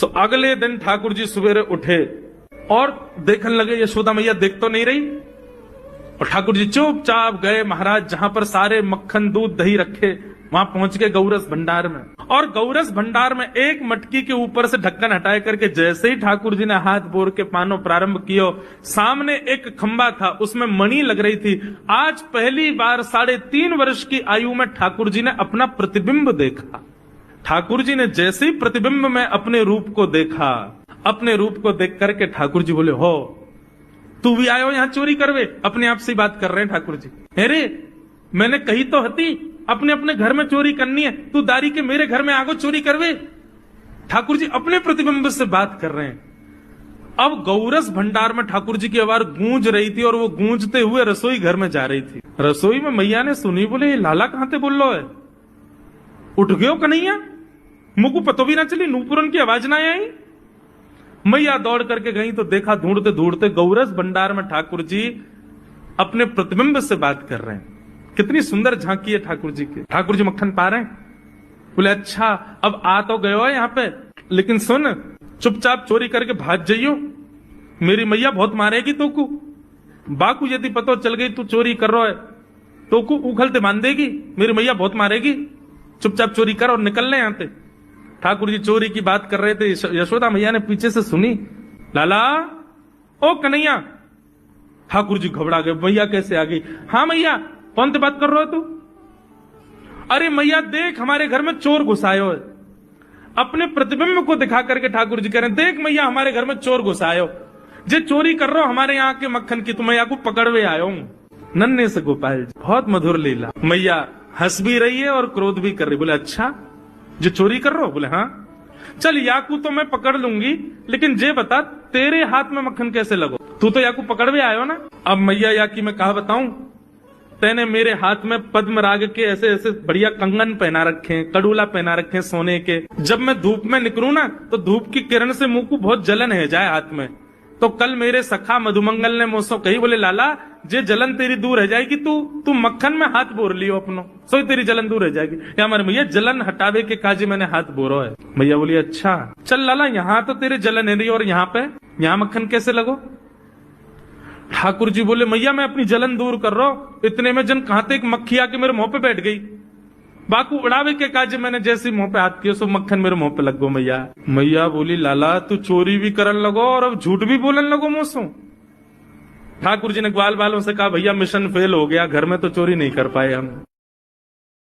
सो अगले दिन ठाकुर जी सवेरे उठे और देखने लगे यशोदा मैया देख तो नहीं रही, और ठाकुर जी चुपचाप गए महाराज जहां पर सारे मक्खन दूध दही रखे, वहां पहुंच गए गौरस भंडार में। और गौरस भंडार में एक मटकी के ऊपर से ढक्कन हटाए करके जैसे ही ठाकुर जी ने हाथ बोर के पानो प्रारंभ किया, सामने एक खंबा था, उसमें मणि लग रही थी। आज पहली बार 3.5 वर्ष की आयु में ठाकुर जी ने अपना प्रतिबिंब देखा। ठाकुर जी ने जैसे ही प्रतिबिंब में अपने रूप को देखा, अपने रूप को देख करके ठाकुर जी बोले, हो तू भी आयो यहां चोरी करवे? अपने आप से बात कर रहे हैं ठाकुर जी। अरे मैंने कही तो हती अपने अपने घर में चोरी करनी है, तू दारी के मेरे घर में आगो चोरी करवे? ठाकुर जी अपने प्रतिबिंब से बात कर रहे हैं। अब गौरस भंडार में ठाकुर जी की आवाज गूंज रही थी और वो गूंजते हुए रसोई घर में जा रही थी। रसोई में मैया ने सुनी, बोले लाला कहां थे बोल लो है? उठ गयो कन्हैया, मुझको पतो भी ना चली, नूपुरन की आवाज ना आई। मैया दौड़ करके गई तो देखा ढूंढते ढूंढते गौरस भंडार में ठाकुर जी अपने प्रतिबिंब से बात कर रहे हैं। कितनी सुंदर झांकी है ठाकुर जी की। ठाकुर जी मक्खन पा रहे हैं। बोले अच्छा अब आ तो गयो है यहाँ पे, लेकिन सुन चुपचाप चोरी करके भाग जाइयो, मेरी मैया बहुत मारेगी तो को। बाकू यदि पतो चल गई तू चोरी कर रहा है तो को उखलते बांध देगी, मेरी मैया बहुत मारेगी। चुपचाप चोरी कर और निकल ले यहाँ से। ठाकुर जी चोरी की बात कर रहे थे, यशोदा मैया ने पीछे से सुनी, लाला ओ कन्हैया। ठाकुर जी घबरा गए, मैया कैसे आ गई? हाँ मैया, कौन से बात कर रहे हो तू? अरे मैया देख हमारे घर में चोर घुसायो है। अपने प्रतिबिंब को दिखा करके ठाकुर जी कह रहे हैं, देख मैया हमारे घर में चोर घुसायो, जे चोरी कर रहे हो हमारे यहाँ के मक्खन की, तो मैया को पकड़वे आयो हूं। नन्हे से गोपाल जी, बहुत मधुर लीला। मैया हंस भी रही है और क्रोध भी कर रही। बोले अच्छा जो चोरी कर रहे हो? बोले हाँ। चल याकू तो मैं पकड़ लूंगी, लेकिन जे बता तेरे हाथ में मक्खन कैसे लगो? तू तो याकू पकड़वे आयो ना। अब मैया याकी मैं कहा बताऊं, तेने मेरे हाथ में पद्म राग के ऐसे ऐसे बढ़िया कंगन पहना रखे, कड़ूला पहना रखे सोने के। जब मैं धूप में निकलूं ना तो धूप की किरण से मुंह को बहुत जलन है जाए हाथ में। तो कल मेरे सखा मधुमंगल ने मुझसे कही, बोले लाला जे जलन तेरी दूर रह जाएगी, तू मक्खन में हाथ बोर लियो अपनो, सो तेरी जलन दूर रह जाएगी। या हमारे मैया जलन हटावे के काजी मैंने हाथ बोरो है। मैया बोली अच्छा चल लाला, यहाँ तो तेरे जलन है रही और यहाँ मक्खन कैसे लगो? ठाकुर जी बोले मैया मैं अपनी जलन दूर कर रहा हूं। इतने में जन कहां एक मक्खी आके मेरे मुंह पे बैठ गई। बाकू उड़ावे के काज मैंने जैसे मुंह पे हाथ किया, सो मक्खन मेरे मुंह पे लग गो। मैया बोली लाला तू चोरी भी करन लगो और अब झूठ भी बोलन लगो मुझसे। ठाकुर जी ने ग्वाल वालों से कहा भैया मिशन फेल हो गया, घर में तो चोरी नहीं कर पाए हम।